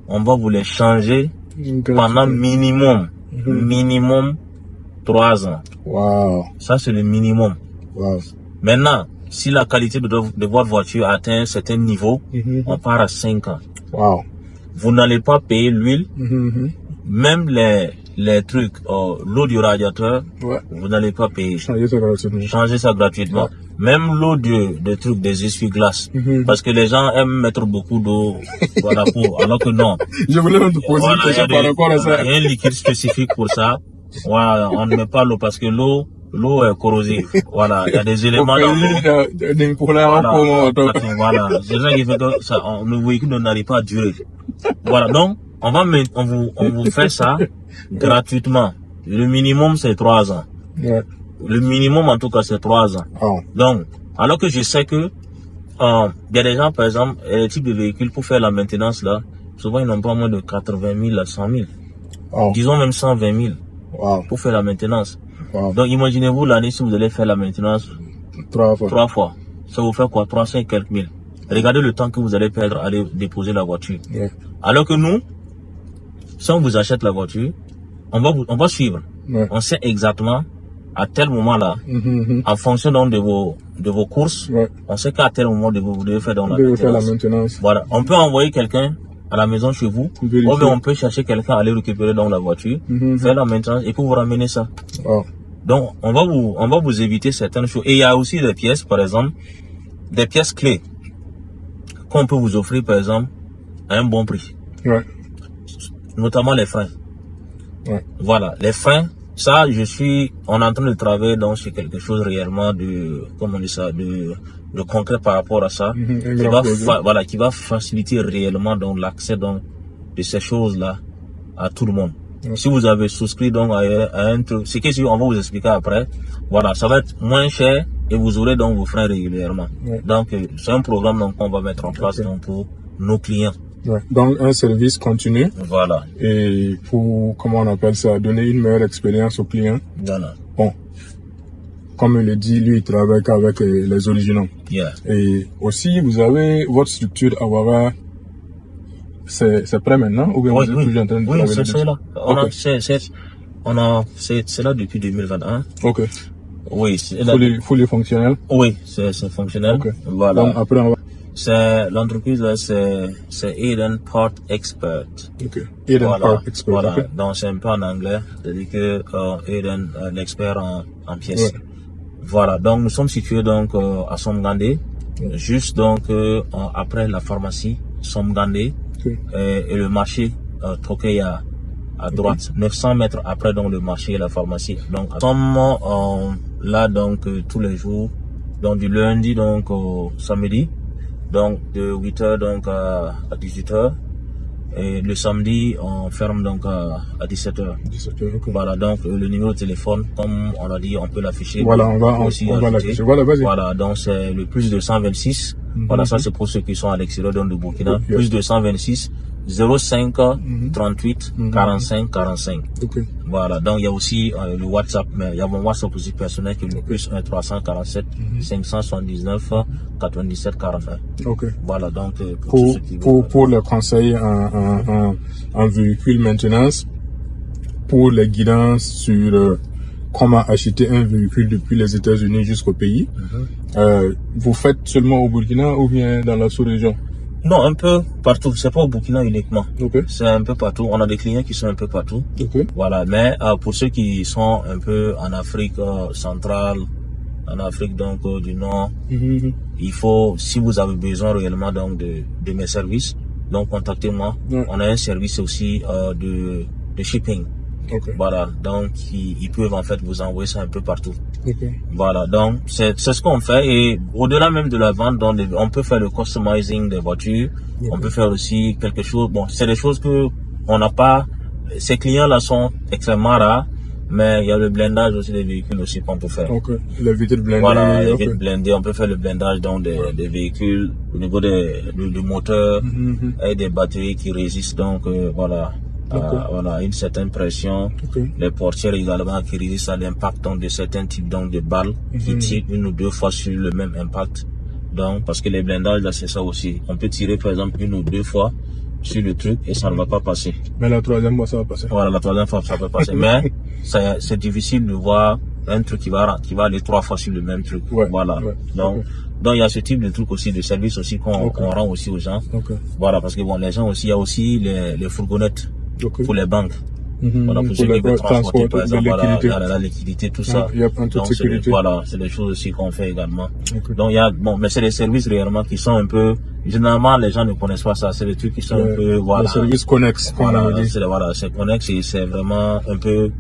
B: on va vous les changer pendant minimum 3 ans.
A: Wow.
B: Ça, c'est le minimum.
A: Wow.
B: Maintenant, si la qualité de votre voiture atteint un certain niveau,
A: Mhm.
B: on part à 5 ans.
A: Wow.
B: Vous n'allez pas payer l'huile,
A: Mhm.
B: même les trucs, l'eau du radiateur,
A: Ouais.
B: vous n'allez pas payer.
A: Changer ça gratuitement.
B: Changer ça gratuitement. Même l'eau des trucs, des essuie-glaces.
A: Mhm.
B: Parce que les gens aiment mettre beaucoup d'eau, voilà, alors que non.
A: Je voulais même te poser
B: Voilà,
A: une question par rapport à ça.
B: il y a un liquide spécifique pour ça. Voilà, on ne met pas l'eau parce que l'eau est corrosive. Voilà, il y a des éléments dans l'eau. Voilà, c'est ça qui fait que le véhicule n'arrive pas à durer. Voilà, donc, on vous fait ça gratuitement. Le minimum, c'est 3 ans.
A: Ouais.
B: Le minimum, en tout cas, c'est 3 ans.
A: Oh.
B: Donc, alors que je sais que, il y a des gens, par exemple, les types de véhicules pour faire la maintenance, là, souvent, ils n'ont pas moins de 80 000 à 100 000.
A: Oh.
B: Disons même 120 000
A: Wow.
B: pour faire la maintenance.
A: Wow.
B: Donc, imaginez-vous l'année si vous allez faire la maintenance
A: 3 fois.
B: 3 fois. Ça vous fait quoi? 300 et quelques mille. Regardez le temps que vous allez perdre à aller déposer la voiture.
A: Ouais.
B: Alors que nous, si on vous achète la voiture, on va suivre.
A: Ouais.
B: On sait exactement à tel moment là,
A: Mhm.
B: en fonction donc de vos courses,
A: Ouais.
B: on sait qu'à tel moment vous devez faire dans la
A: Vous devez faire la
B: maintenance.
A: maintenance.
B: Voilà. On peut envoyer quelqu'un à la maison chez vous,
A: Vérifier.
B: ou bien on peut chercher quelqu'un à aller récupérer dans la voiture,
A: Mhm.
B: faire la maintenance et puis vous ramener ça.
A: Wow.
B: Donc, on va vous éviter certaines choses. Et il y a aussi des pièces, par exemple, des pièces clés qu'on peut vous offrir, par exemple, à un bon prix.
A: Ouais.
B: Notamment les freins.
A: Ouais.
B: Voilà, les freins, ça, on est en train de travailler donc sur quelque chose réellement comment on dit ça, de concret par rapport à ça,
A: Mhm. Un
B: qui
A: grand projet.
B: qui va faciliter réellement donc l'accès donc de ces choses-là à tout le monde. Si vous avez souscrit donc à un truc, c'est que on va vous expliquer après. Voilà, ça va être moins cher et vous aurez donc vos freins régulièrement.
A: Ouais.
B: Donc, c'est un programme donc qu'on va mettre en place donc pour nos clients.
A: Ouais. Donc, un service continu.
B: Voilà.
A: Et pour, comment on appelle ça, donner une meilleure expérience aux clients.
B: Voilà.
A: Bon. Comme il le dit, lui, il travaille qu'avec les originaux.
B: Yeah.
A: Et aussi, vous avez votre structure Awara. C'est prêt maintenant ou bien
B: Oui,
A: vous êtes
B: oui.
A: toujours en train de
B: Oui,
A: travailler
B: c'est là.
A: Ok.
B: C'est là depuis 2021.
A: Ok.
B: Oui, c'est là.
A: Fully fonctionnel.
B: Oui, c'est fonctionnel.
A: Ok.
B: Voilà.
A: Donc après, on va...
B: C'est l'entreprise là, c'est Eden Part Expert.
A: Ok. Eden
B: Voilà,
A: Part Expert.
B: voilà.
A: Ok.
B: Donc c'est un peu en anglais, c'est-à-dire que Eden, l'expert en pièces.
A: Ouais.
B: Voilà. Donc nous sommes situés donc à Somgandé, juste donc après la pharmacie Somgandé
A: Ok.
B: et le marché Tokeya à droite, 900 mètres après donc le marché et la pharmacie. Donc nous sommes là donc tous les jours, donc du lundi donc au samedi, donc de 8h donc à 18h. Et le samedi, on ferme donc à 17h.
A: 17h, ok.
B: Voilà, donc le numéro de téléphone, comme on l'a dit, on peut l'afficher.
A: Voilà, on va l'afficher. Voilà, vas-y.
B: Voilà, donc c'est le plus 226. Voilà, ça c'est pour ceux qui sont à l'extérieur donc de Burkina.
A: Ok.
B: Plus 226 05 38 45 45.
A: Ok.
B: Voilà, donc il y a aussi le WhatsApp, mais il y a mon WhatsApp aussi personnel qui est le plus 1 347 579 97 41.
A: Ok.
B: Voilà, donc pour tous ceux qui
A: pour les conseils en véhicule maintenance, pour les guidances sur comment acheter un véhicule depuis les États-Unis jusqu'au pays, vous faites seulement au Burkina ou bien dans la sous-région?
B: Non, un peu partout. C'est pas au Burkina uniquement.
A: Ok.
B: C'est un peu partout. On a des clients qui sont un peu partout.
A: Ok.
B: Voilà. Mais pour ceux qui sont un peu en Afrique centrale, en Afrique donc du Nord, il faut, si vous avez besoin réellement donc de mes services, donc contactez-moi. On a un service aussi de shipping.
A: Okay.
B: Voilà, donc ils peuvent en fait vous envoyer ça un peu partout.
A: Okay.
B: Voilà, donc c'est ce qu'on fait, et au-delà même de la vente, donc on peut faire le customizing des voitures, on peut faire aussi quelque chose, bon c'est des choses que on n'a pas, ces clients-là sont extrêmement rares, mais il y a le blindage aussi des véhicules aussi qu'on peut faire.
A: Ok, les vitres blindées.
B: Voilà, les vitres blindées, on peut faire le blindage donc des véhicules au niveau du moteur et des batteries qui résistent donc voilà. Voilà, une certaine pression. Les portières également qui résistent à l'impact donc de certains types donc de balles qui tirent une ou deux fois sur le même impact. Donc parce que les blindages là c'est ça aussi. On peut tirer par exemple une ou deux fois sur le truc et ça ne va pas passer.
A: Mais la troisième fois ça va passer.
B: Voilà, la troisième fois ça peut passer. Mais c'est difficile de voir un truc qui va aller 3 fois sur le même truc. Voilà. Donc il y a ce type de truc aussi, de service aussi qu'on rend aussi aux gens. Voilà, parce que bon les gens aussi, il y a aussi les fourgonnettes. Pour les banques, voilà, pour ceux qui veulent transporter par exemple, voilà, la liquidité, tout ça.
A: Il y a un peu de sécurité.
B: Voilà, c'est des choses aussi qu'on fait également. Donc il y a, bon, mais c'est des services réellement qui sont un peu, généralement les gens ne connaissent pas ça, c'est des trucs qui sont un peu, voilà.
A: Les services connexes,
B: voilà, c'est connexe et c'est vraiment un peu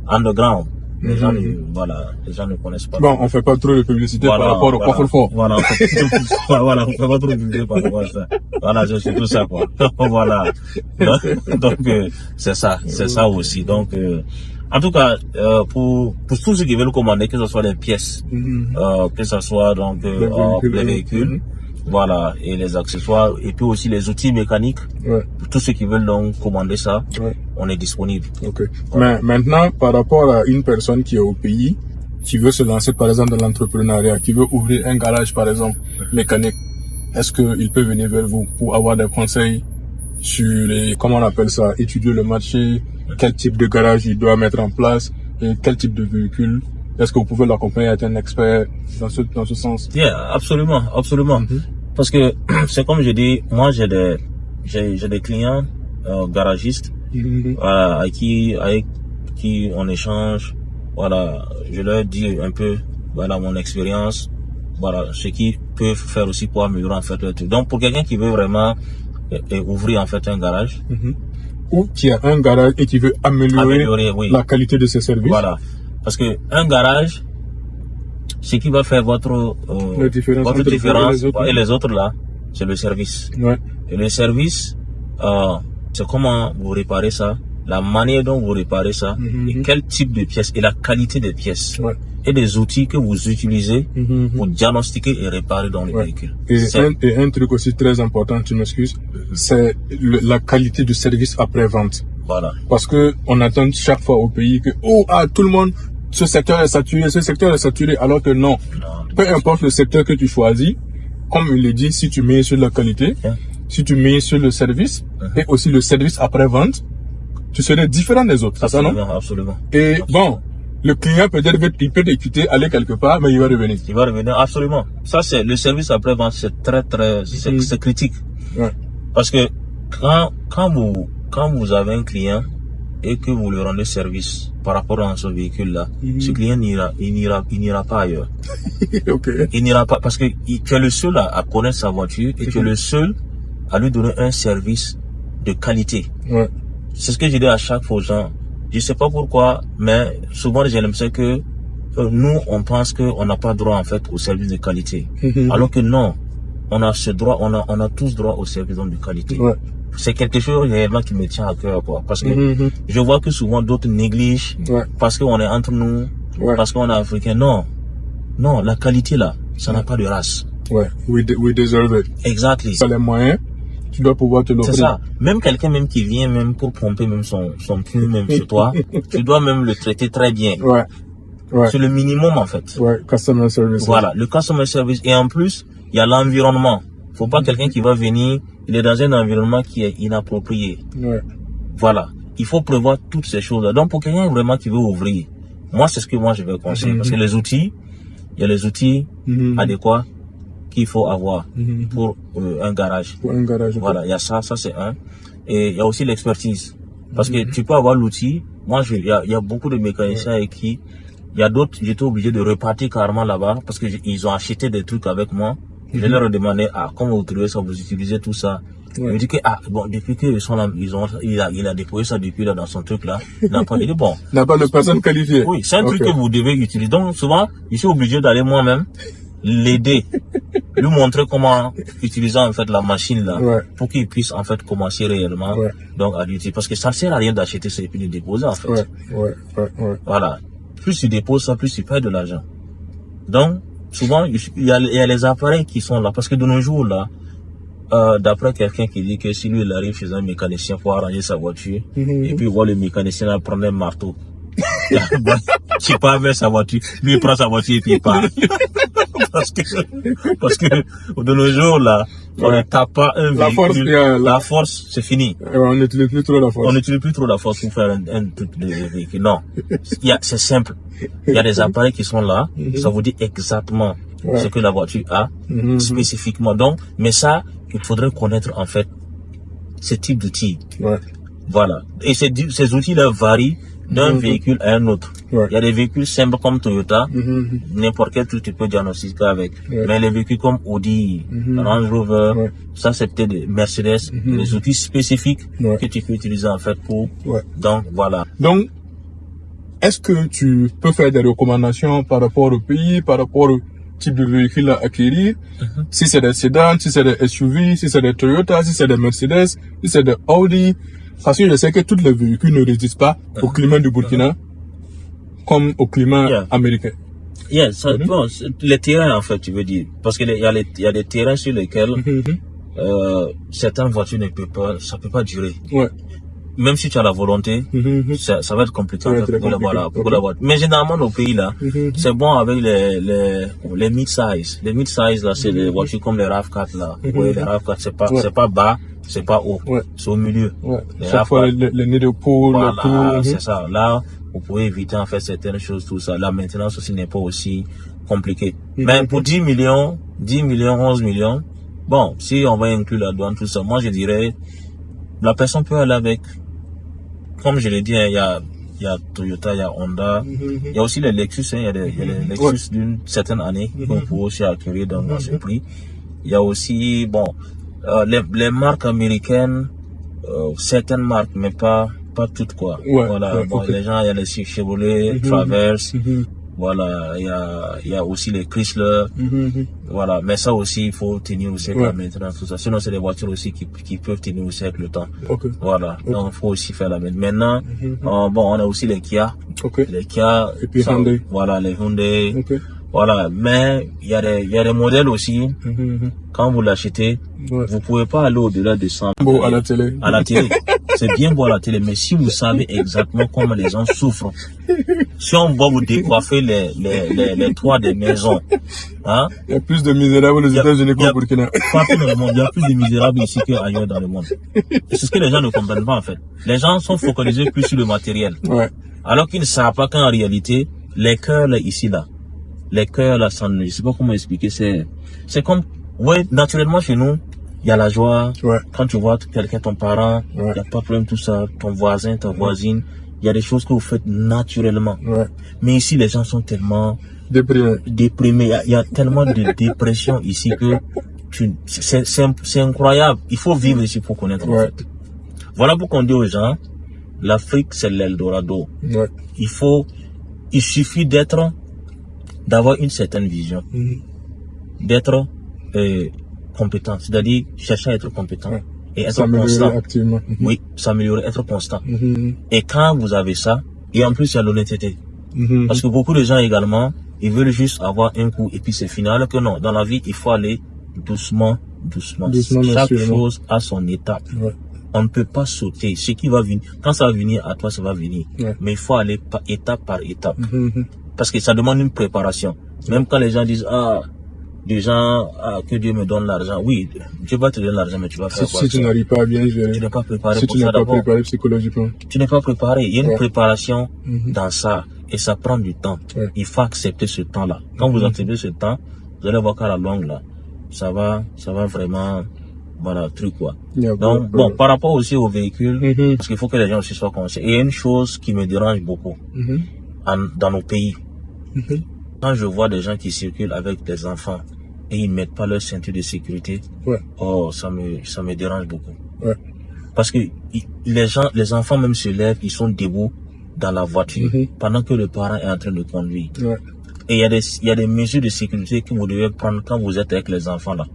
B: underground. Les gens ne connaissent pas.
A: Bon, on fait pas trop de publicité par rapport au coffre-fort.
B: Voilà, on fait pas trop de publicité par rapport à ça. Voilà, c'est surtout ça, quoi. Voilà. Donc, c'est ça aussi. Donc, en tout cas, pour tous ceux qui veulent commander, que ce soit les pièces, que ce soit donc, les véhicules, voilà, et les accessoires, et puis aussi les outils mécaniques. Pour tous ceux qui veulent donc commander ça, on est disponible.
A: Mais maintenant, par rapport à une personne qui est au pays, qui veut se lancer par exemple dans l'entrepreneuriat, qui veut ouvrir un garage par exemple mécanique, est-ce qu'il peut venir vers vous pour avoir des conseils sur comment on appelle ça, étudier le marché, quel type de garage il doit mettre en place et quel type de véhicule? Est-ce que vous pouvez l'accompagner à être un expert dans ce sens?
B: Absolument. Parce que c'est comme je dis, moi j'ai des clients garagistes avec qui on échange. Voilà, je leur dis un peu mon expérience, ce qu'ils peuvent faire aussi pour améliorer en fait leur truc. Donc pour quelqu'un qui veut vraiment ouvrir en fait un garage,
A: ou qui a un garage et qui veut améliorer la qualité de ses services.
B: Voilà, parce que un garage, ce qui va faire votre différence et les autres là, c'est le service. Et le service, c'est comment vous réparez ça, la manière dont vous réparez ça, et quel type de pièces, et la qualité des pièces, et des outils que vous utilisez pour diagnostiquer et réparer dans les véhicules.
A: Et un truc aussi très important, tu m'excuses, c'est la qualité du service après-vente.
B: Voilà.
A: Parce que on attend chaque fois au pays que, tout le monde, ce secteur est saturé, alors que non. Peu importe le secteur que tu choisis, comme il le dit, si tu mets sur la qualité, si tu mets sur le service, et aussi le service après-vente, tu serais différent des autres. C'est ça, non?
B: Absolument.
A: Et bon, le client peut-être il peut te quitter, aller quelque part, mais il va revenir.
B: Il va revenir, absolument. Ça, c'est le service après-vente, c'est très, c'est critique.
A: Ouais.
B: Parce que quand vous avez un client et que vous lui rendez service par rapport à ce véhicule-là, ce client il n'ira pas ailleurs.
A: Okay.
B: Il n'ira pas, parce que tu es le seul à connaître sa voiture et tu es le seul à lui donner un service de qualité.
A: Ouais.
B: C'est ce que je dis à chaque fois aux gens. Je sais pas pourquoi, mais souvent j'ai l'impression que nous, on pense qu'on n'a pas droit en fait au service de qualité. Alors que non, on a ce droit, on a tous droit au service de qualité. Ouais. C'est quelque chose réellement qui me tient à cœur, quoi. Parce que je vois que souvent d'autres négligent, parce qu'on est entre nous, parce qu'on est africain. Non, la qualité là, ça n'a pas de race.
A: Ouais, we deserve it.
B: Exactly.
A: Ça les moyens, tu dois pouvoir te l'offrir.
B: C'est ça. Même quelqu'un même qui vient même pour pomper même son pneu même chez toi, tu dois même le traiter très bien. Ouais. Ouais. C'est le minimum en fait.
A: Ouais, customer service.
B: Voilà, le customer service. Et en plus, il y a l'environnement. Faut pas quelqu'un qui va venir, il est dans un environnement qui est inapproprié. Ouais. Voilà. Il faut prévoir toutes ces choses-là. Donc pour quelqu'un vraiment qui veut ouvrir, moi c'est ce que moi je vais conseiller. Parce que les outils, il y a les outils adéquats qu'il faut avoir pour un garage. Pour un garage. Voilà, il y a ça c'est un. Et il y a aussi l'expertise. Parce que tu peux avoir l'outil. Moi, il y a beaucoup de mécaniciens avec qui, il y a d'autres, j'étais obligé de repartir carrément là-bas parce que ils ont acheté des trucs avec moi. Je leur ai demandé, comment vous trouvez ça, vous utilisez tout ça. Il me dit que, depuis qu'ils sont là, il a déployé ça depuis là dans son truc là. Il n'a pas dit, bon.
A: Il n'a pas de personne qualifiée.
B: Oui, c'est un truc que vous devez utiliser. Donc, souvent, je suis obligé d'aller moi-même, l'aider, lui montrer comment utiliser en fait la machine là, pour qu'il puisse en fait commencer réellement, donc à l'utiliser. Parce que ça ne sert à rien d'acheter ça et puis de déposer en fait. Voilà. Plus tu déposes ça, plus tu perds de l'argent. Donc, souvent, il y a les appareils qui sont là. Parce que de nos jours là, d'après quelqu'un qui dit que si lui il arrive chez un mécanicien pour arranger sa voiture, et puis voir le mécanicien là prendre un marteau, qui part avec sa voiture, lui il prend sa voiture et puis il part. parce que de nos jours là, on ne tape pas un véhicule, la force c'est fini.
A: On n'utilise plus trop la force.
B: On n'utilise plus trop la force pour faire un truc de véhicule. Non, c'est simple. Il y a des appareils qui sont là, ça vous dit exactement ce que la voiture a, spécifiquement. Donc, mais ça, il faudrait connaître en fait ce type d'outils. Voilà. Et ces outils-là varient d'un véhicule à un autre. Il y a des véhicules simples comme Toyota, n'importe quel truc tu peux diagnostiquer avec. Mais les véhicules comme Audi, Range Rover, ça c'est peut-être des Mercedes, des outils spécifiques que tu peux utiliser en fait pour. Donc voilà.
A: Donc, est-ce que tu peux faire des recommandations par rapport au pays, par rapport au type de véhicule à acquérir? Si c'est des sédans, si c'est des SUV, si c'est des Toyota, si c'est des Mercedes, si c'est des Audi. Parce que je sais que tous les véhicules ne résistent pas au climat du Burkina comme au climat américain.
B: Bon, les terrains en fait, tu veux dire. Parce qu'il y a des terrains sur lesquels certaines voitures ça peut pas durer. Même si tu as la volonté, ça va être compliqué en fait, pour la voiture. Mais généralement, nos pays là, c'est bon avec les mid-size. Les mid-size là, c'est les voitures comme les RAV4 là. Les RAV4, c'est pas bas, c'est pas haut. C'est au milieu.
A: Chaque fois, les nids de poule,
B: voilà, c'est ça. Là, vous pouvez éviter en fait certaines choses, tout ça. La maintenance aussi n'est pas aussi compliquée. Mais pour 10 millions, 11 millions, bon, si on va inclure la douane, tout ça, moi je dirais, la personne peut aller avec, comme je l'ai dit, il y a Toyota, il y a Honda, il y a aussi les Lexus, il y a les Lexus d'une certaine année qu'on peut aussi acquérir dans ce prix. Il y a aussi, bon, les marques américaines, certaines marques, mais pas toutes quoi. Voilà, bon, les gens, il y a les Chevrolet, Traverse, voilà, il y a aussi les Chrysler, voilà, mais ça aussi, il faut tenir aussi avec la maintenance, tout ça. Sinon, c'est des voitures aussi qui peuvent tenir aussi avec le temps. Voilà, donc il faut aussi faire la maintenance. Maintenant, bon, on a aussi les Kia, les Kia,
A: et puis Hyundai.
B: Voilà, les Hyundai, Voilà, mais il y a des modèles aussi. Quand vous l'achetez, vous pouvez pas aller au-delà de 100.
A: Beau à la télé.
B: À la télé, c'est bien beau à la télé, mais si vous savez exactement comment les gens souffrent, si on va vous décoiffer les toits des maisons, hein?
A: Il y a plus de misérables aux États-Unis qu'au Burkina.
B: Partout dans le monde, il y a plus de misérables ici qu'ailleurs dans le monde. C'est ce que les gens ne comprennent pas en fait. Les gens sont focalisés plus sur le matériel.
A: Ouais.
B: Alors qu'ils ne savent pas qu'en réalité, les cœurs là, ici là, les cœurs là, je sais pas comment expliquer, c'est comme, ouais, naturellement chez nous, il y a la joie.
A: Ouais.
B: Quand tu vois quelqu'un, ton parent, il
A: Ouais.
B: n'y a pas de problème, tout ça, ton voisin, ta voisine, il y a des choses que vous faites naturellement.
A: Ouais.
B: Mais ici, les gens sont tellement
A: Déprimé.
B: déprimés. Il y a tellement de dépression ici que c'est incroyable. Il faut vivre ici pour connaître. En
A: Ouais.
B: fait. Voilà pourquoi on dit aux gens, l'Afrique, c'est l'Eldorado.
A: Ouais.
B: Il suffit d'avoir une certaine vision, d'être compétent, c'est-à-dire chercher à être compétent et être constant.
A: Activement.
B: Oui, s'améliorer, être constant. Et quand vous avez ça, et en plus il y a l'honnêteté. Parce que beaucoup de gens également, ils veulent juste avoir un coup et puis c'est fini. Alors que non, dans la vie, il faut aller doucement. Chaque chose a son étape.
A: Ouais.
B: On ne peut pas sauter. Ce qui va venir, quand ça va venir à toi, ça va venir.
A: Ouais.
B: Mais il faut aller étape par étape. Parce que ça demande une préparation. Même quand les gens disent, que Dieu me donne l'argent. Oui, Dieu va te donner l'argent, mais tu vas faire quoi?
A: Si tu n'arrives pas à bien gérer.
B: Tu n'es pas préparé
A: Si
B: pour
A: tu
B: ça
A: n'es pas
B: d'abord.
A: préparé psychologiquement.
B: Tu n'es pas préparé. Il y a une préparation dans ça. Et ça prend du temps.
A: Ouais.
B: Il faut accepter ce temps-là. Quand vous acceptez ce temps, vous allez voir qu'à la longue, là, ça va vraiment, voilà, truc, quoi. Donc, bon, par rapport aussi aux véhicules, parce qu'il faut que les gens aussi soient conscients. Et il y a une chose qui me dérange beaucoup dans nos pays. Quand je vois des gens qui circulent avec des enfants et ils mettent pas leur ceinture de sécurité, ça me dérange beaucoup.
A: Ouais.
B: Parce que les enfants même se lèvent, ils sont debout dans la voiture pendant que le parent est en train de conduire.
A: Ouais.
B: Et il y a des mesures de sécurité que vous devez prendre quand vous êtes avec les enfants là.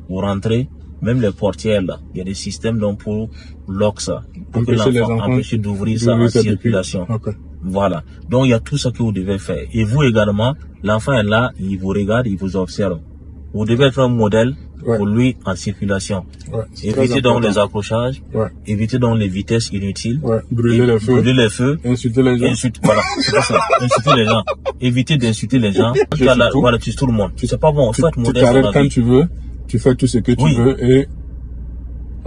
B: Vous rentrez, même les portières là, il y a des systèmes donc pour lock ça, pour que l'enfant empêche d'ouvrir ça en circulation.
A: Okay.
B: Voilà. Donc il y a tout ça que vous devez faire. Et vous également, l'enfant est là, il vous regarde, il vous observe. Vous devez être un modèle pour lui en circulation.
A: Ouais,
B: évitez donc les accrochages, évitez donc les vitesses inutiles,
A: brûler les feux,
B: insulter les gens. Voilà, c'est pas ça. Insulter les gens. Évitez d'insulter les gens. Voilà, tu tout le monde. C'est pas bon.
A: Tu t'arrêtes quand tu veux, tu fais tout ce que tu veux et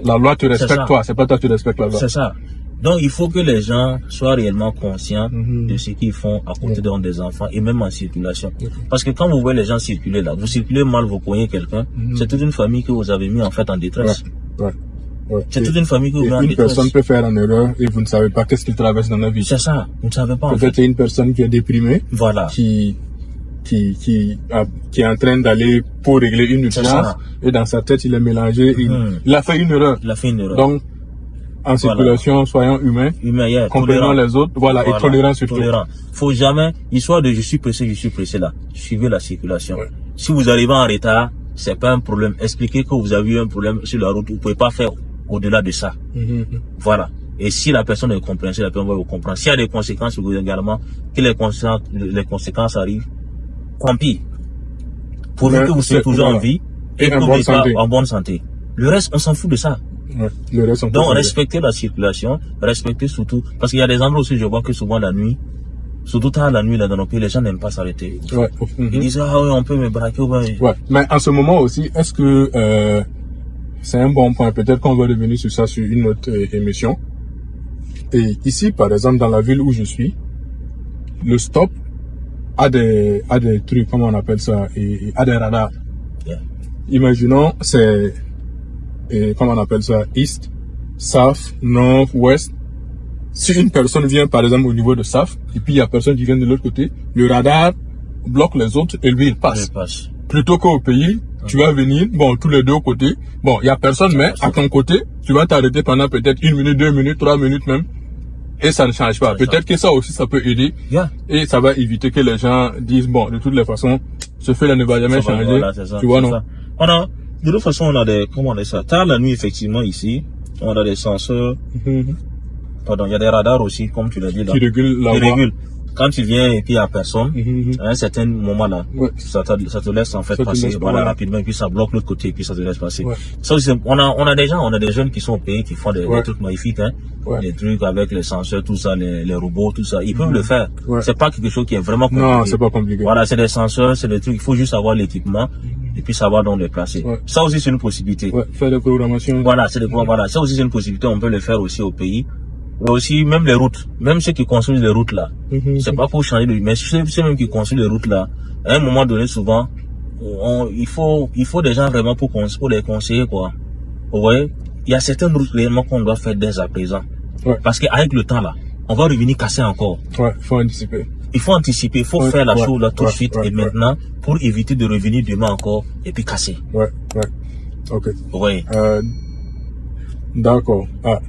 A: la loi te respecte toi. C'est pas toi qui respectes la loi.
B: C'est ça. Donc, il faut que les gens soient réellement conscients de ce qu'ils font à côté des enfants et même en circulation. Parce que quand vous voyez les gens circuler là, vous circulez mal, vous cognez quelqu'un, c'est toute une famille que vous avez mis en fait en détresse. C'est toute une famille que vous avez mis en détresse.
A: Une personne peut faire une erreur et vous ne savez pas qu'est-ce qu'il traverse dans la vie.
B: C'est ça, vous ne savez pas.
A: Peut-être une personne qui est déprimée, qui est en train d'aller pour régler une urgence et dans sa tête il est mélangé, il a fait une erreur. Donc, en circulation, soyons humains, comprenons les autres, et tolérants surtout.
B: Faut jamais, histoire de je suis pressé là. Suivez la circulation. Si vous arrivez en retard, c'est pas un problème. Expliquez que vous avez eu un problème sur la route, vous pouvez pas faire au-delà de ça. Voilà. Et si la personne est compréhensible, la personne va vous comprendre. S'il y a des conséquences, vous également, que les conséquences arrivent, tant pis. Pourvu que vous soyez toujours en vie et que vous êtes en bonne santé. Le reste, on s'en fout de ça. Donc, respectez la circulation, respectez surtout, parce qu'il y a des endroits aussi, je vois que souvent la nuit, surtout tard la nuit, là, dans nos pays, les gens n'aiment pas s'arrêter. Ils disent, on peut me braquer.
A: Mais en ce moment aussi, est-ce que, c'est un bon point, peut-être qu'on va revenir sur ça sur une autre émission. Et ici, par exemple, dans la ville où je suis, le stop a des trucs, comment on appelle ça, et a des radars. Imaginons, c'est, comment on appelle ça, East, South, North, West. Si une personne vient, par exemple, au niveau de South, et puis il y a personne qui vient de l'autre côté, le radar bloque les autres et lui, il passe. Plutôt qu'au pays, tu vas venir, tous les deux côtés. Il y a personne, mais à ton côté, tu vas t'arrêter pendant peut-être 1 minute, 2 minutes, 3 minutes même. Et ça ne change pas. Peut-être que ça aussi, ça peut aider. Et ça va éviter que les gens disent, de toutes les façons, ce fait-là ne va jamais changer.
B: Voilà,
A: tu vois, non?
B: De toute façon, on a des, comment on dit ça? Tard la nuit, effectivement, ici, on a des senseurs. Pardon, il y a des radars aussi, comme tu l'as dit là.
A: Qui régulent la voie.
B: quand tu viens et puis il y a personne, à un certain moment là,
A: Ouais.
B: ça te laisse en fait
A: Ça te
B: passer,
A: laisse
B: voilà,
A: pas,
B: rapidement, et puis ça bloque l'autre côté, et puis ça te laisse passer.
A: Ouais.
B: Ça aussi, on a des jeunes qui sont au pays, qui font des trucs magnifiques, hein.
A: Ouais.
B: Des trucs avec les senseurs, tout ça, les robots, tout ça. Ils peuvent le faire.
A: Ouais.
B: C'est pas quelque chose qui est vraiment compliqué.
A: Non, c'est pas compliqué.
B: Voilà, c'est des senseurs, c'est des trucs, il faut juste avoir l'équipement, et puis savoir donc les placer.
A: Ouais.
B: Ça aussi, c'est une possibilité.
A: Ouais, faire des programmations.
B: Voilà, voilà, ça aussi, c'est une possibilité, on peut le faire aussi au pays. Mais aussi, même les routes, même ceux qui construisent les routes là, c'est pas pour changer de, mais ceux même qui construisent les routes là, à un moment donné, souvent, il faut des gens vraiment pour les conseiller, quoi. Vous voyez, il y a certaines routes réellement qu'on doit faire dès à présent.
A: Ouais.
B: Parce qu'avec le temps là, on va revenir casser encore.
A: Ouais, faut anticiper.
B: Il faut anticiper, il faut faire la chose là tout de suite et
A: ouais.
B: maintenant pour éviter de revenir demain encore et puis casser.
A: Ouais. Ok.
B: Oui.
A: D'accord. Ah.